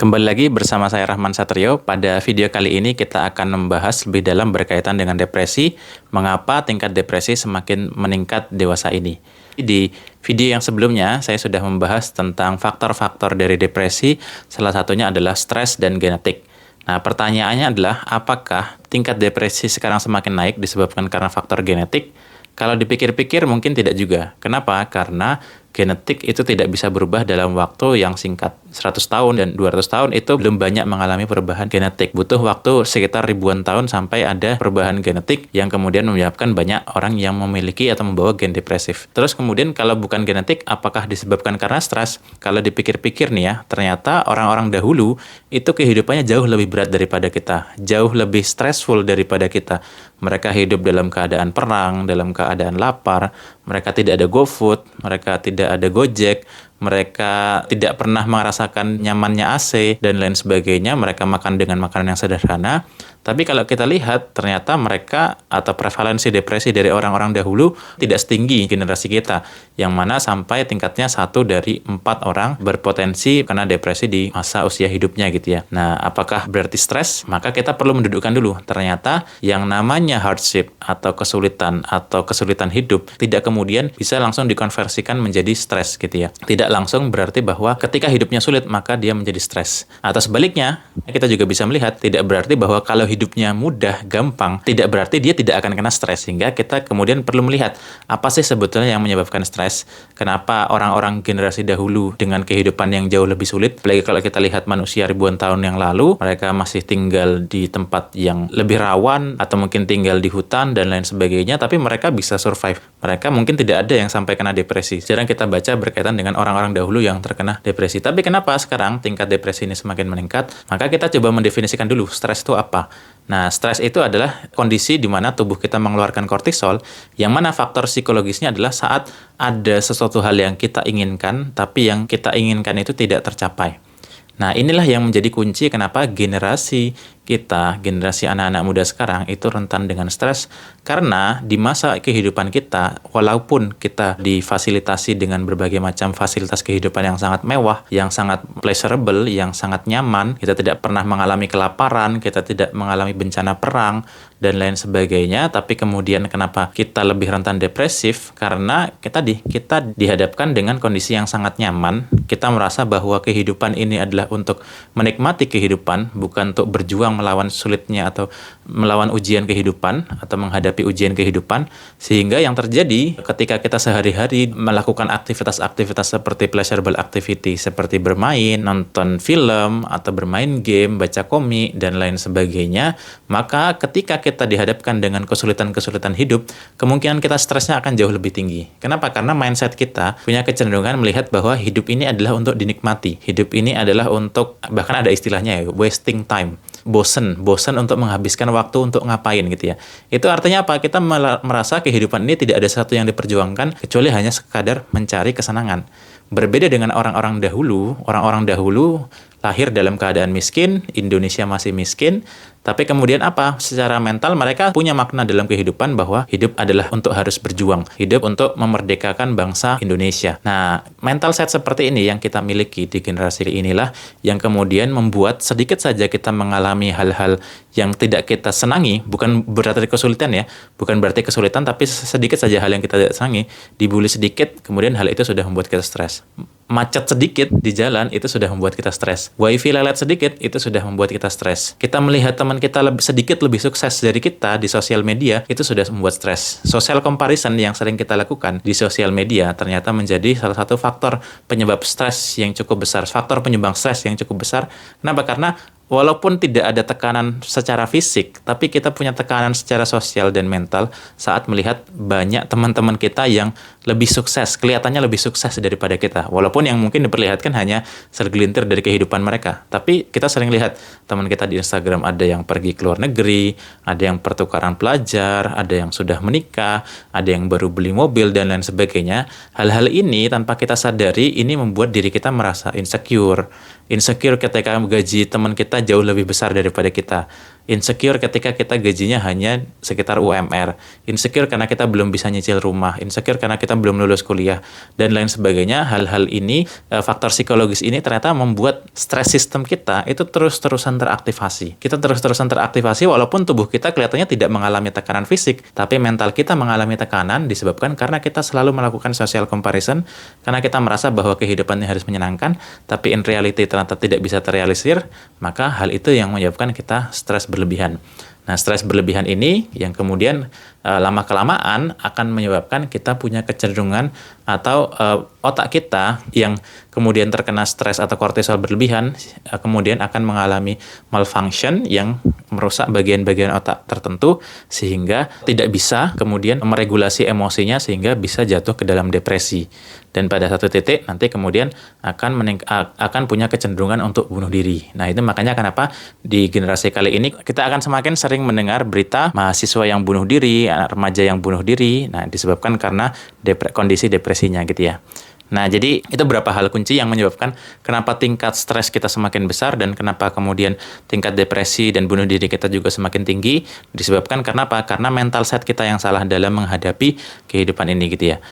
Kembali lagi bersama saya Rahman Satrio. Pada video kali ini kita akan membahas lebih dalam berkaitan dengan depresi, mengapa tingkat depresi semakin meningkat dewasa ini. Di video yang sebelumnya saya sudah membahas tentang faktor-faktor dari depresi, salah satunya adalah stres dan genetik. Nah, pertanyaannya adalah apakah tingkat depresi sekarang semakin naik disebabkan karena faktor genetik? Kalau dipikir-pikir mungkin tidak juga. Kenapa? Karena genetik itu tidak bisa berubah dalam waktu yang singkat. 100 tahun dan 200 tahun itu belum banyak mengalami perubahan genetik. Butuh waktu sekitar ribuan tahun sampai ada perubahan genetik yang kemudian menyebabkan banyak orang yang memiliki atau membawa gen depresif. Terus kemudian kalau bukan genetik, apakah disebabkan karena stres? Kalau dipikir-pikir nih ya, ternyata orang-orang dahulu itu kehidupannya jauh lebih berat daripada kita. Jauh lebih stressful daripada kita. Mereka hidup dalam keadaan perang, dalam keadaan lapar, mereka tidak ada GoFood, mereka tidak ada Gojek, mereka tidak pernah merasakan nyamannya AC, dan lain sebagainya. Mereka makan dengan makanan yang sederhana. Tapi kalau kita lihat, ternyata mereka atau prevalensi depresi dari orang-orang dahulu tidak setinggi generasi kita, yang mana sampai tingkatnya 1 dari 4 orang berpotensi kena depresi di masa usia hidupnya gitu ya. Nah, apakah berarti stres? Maka kita perlu mendudukkan dulu. Ternyata yang namanya hardship atau kesulitan hidup tidak kemudian bisa langsung dikonversikan menjadi stres gitu ya. Tidak langsung berarti bahwa ketika hidupnya sulit maka dia menjadi stres. Atau sebaliknya, kita juga bisa melihat tidak berarti bahwa kalau hidupnya mudah, gampang, tidak berarti dia tidak akan kena stres. Sehingga kita kemudian perlu melihat apa sih sebetulnya yang menyebabkan stres. Kenapa orang-orang generasi dahulu dengan kehidupan yang jauh lebih sulit, apalagi kalau kita lihat manusia ribuan tahun yang lalu, mereka masih tinggal di tempat yang lebih rawan atau mungkin tinggal di hutan dan lain sebagainya, tapi mereka bisa survive. Mereka mungkin tidak ada yang sampai kena depresi. Jarang kita baca berkaitan dengan orang-orang dahulu yang terkena depresi. Tapi kenapa sekarang tingkat depresi ini semakin meningkat? Maka kita coba mendefinisikan dulu stres itu apa. Nah, stres itu adalah kondisi di mana tubuh kita mengeluarkan kortisol, yang mana faktor psikologisnya adalah saat ada sesuatu hal yang kita inginkan, tapi yang kita inginkan itu tidak tercapai. Nah, inilah yang menjadi kunci kenapa generasi kita, generasi anak-anak muda sekarang itu rentan dengan stres, karena di masa kehidupan kita, walaupun kita difasilitasi dengan berbagai macam fasilitas kehidupan yang sangat mewah, yang sangat pleasurable, yang sangat nyaman, kita tidak pernah mengalami kelaparan, kita tidak mengalami bencana perang, dan lain sebagainya, tapi kemudian kenapa kita lebih rentan depresif? Karena kita dihadapkan dengan kondisi yang sangat nyaman, kita merasa bahwa kehidupan ini adalah untuk menikmati kehidupan, bukan untuk berjuang melawan sulitnya atau melawan ujian kehidupan atau menghadapi ujian kehidupan. Sehingga yang terjadi ketika kita sehari-hari melakukan aktivitas-aktivitas seperti pleasurable activity, seperti bermain, nonton film, atau bermain game, baca komik, dan lain sebagainya, maka ketika kita dihadapkan dengan kesulitan-kesulitan hidup, kemungkinan kita stresnya akan jauh lebih tinggi. Kenapa? Karena mindset kita punya kecenderungan melihat bahwa hidup ini adalah untuk dinikmati. Hidup ini adalah untuk, bahkan ada istilahnya ya, wasting time. Bosen untuk menghabiskan waktu untuk ngapain gitu ya. Itu artinya apa? Kita merasa kehidupan ini tidak ada sesuatu yang diperjuangkan kecuali hanya sekadar mencari kesenangan. Berbeda dengan orang-orang dahulu lahir dalam keadaan miskin, Indonesia masih miskin, tapi kemudian apa? Secara mental mereka punya makna dalam kehidupan bahwa hidup adalah untuk harus berjuang, hidup untuk memerdekakan bangsa Indonesia. Nah, mental set seperti ini yang kita miliki di generasi inilah yang kemudian membuat sedikit saja kita mengalami hal-hal yang tidak kita senangi, bukan berarti kesulitan ya, bukan berarti kesulitan, tapi sedikit saja hal yang kita tidak senangi, dibully sedikit, kemudian hal itu sudah membuat kita stres. Macet sedikit di jalan itu sudah membuat kita stres. Wifi lelet sedikit itu sudah membuat kita stres. Kita melihat teman kita sedikit lebih sukses dari kita di sosial media itu sudah membuat stres. Social comparison yang sering kita lakukan di sosial media ternyata menjadi salah satu faktor penyebab stres yang cukup besar. Faktor penyumbang stres yang cukup besar. Kenapa? Karena walaupun tidak ada tekanan secara fisik, tapi kita punya tekanan secara sosial dan mental saat melihat banyak teman-teman kita yang lebih sukses, kelihatannya lebih sukses daripada kita. Walaupun yang mungkin diperlihatkan hanya segelintir dari kehidupan mereka. Tapi kita sering lihat teman kita di Instagram ada yang pergi ke luar negeri, ada yang pertukaran pelajar, ada yang sudah menikah, ada yang baru beli mobil, dan lain sebagainya. Hal-hal ini tanpa kita sadari, ini membuat diri kita merasa insecure. Insecure ketika gaji teman kita jauh lebih besar daripada kita. insecure ketika kita gajinya hanya sekitar UMR, insecure karena kita belum bisa nyicil rumah, insecure karena kita belum lulus kuliah, dan lain sebagainya. Hal-hal ini, faktor psikologis ini ternyata membuat stress system kita itu terus-terusan teraktivasi. Kita terus-terusan teraktivasi walaupun tubuh kita kelihatannya tidak mengalami tekanan fisik, tapi mental kita mengalami tekanan disebabkan karena kita selalu melakukan social comparison, karena kita merasa bahwa kehidupannya harus menyenangkan, tapi in reality ternyata tidak bisa terrealisir, maka hal itu yang menyebabkan kita stres berlebihan. Nah, stres berlebihan ini yang kemudian lama-kelamaan akan menyebabkan kita punya kecenderungan atau otak kita yang kemudian terkena stres atau kortisol berlebihan kemudian akan mengalami malfunction yang merusak bagian-bagian otak tertentu sehingga tidak bisa kemudian meregulasi emosinya sehingga bisa jatuh ke dalam depresi. Dan pada satu titik nanti kemudian akan punya kecenderungan untuk bunuh diri. Nah, itu makanya kenapa di generasi kali ini kita akan semakin sering mendengar berita mahasiswa yang bunuh diri, anak remaja yang bunuh diri. Nah, disebabkan karena kondisi depresinya gitu ya. Nah, jadi itu beberapa hal kunci yang menyebabkan kenapa tingkat stres kita semakin besar dan kenapa kemudian tingkat depresi dan bunuh diri kita juga semakin tinggi. Disebabkan karena apa? Karena mental set kita yang salah dalam menghadapi kehidupan ini gitu ya.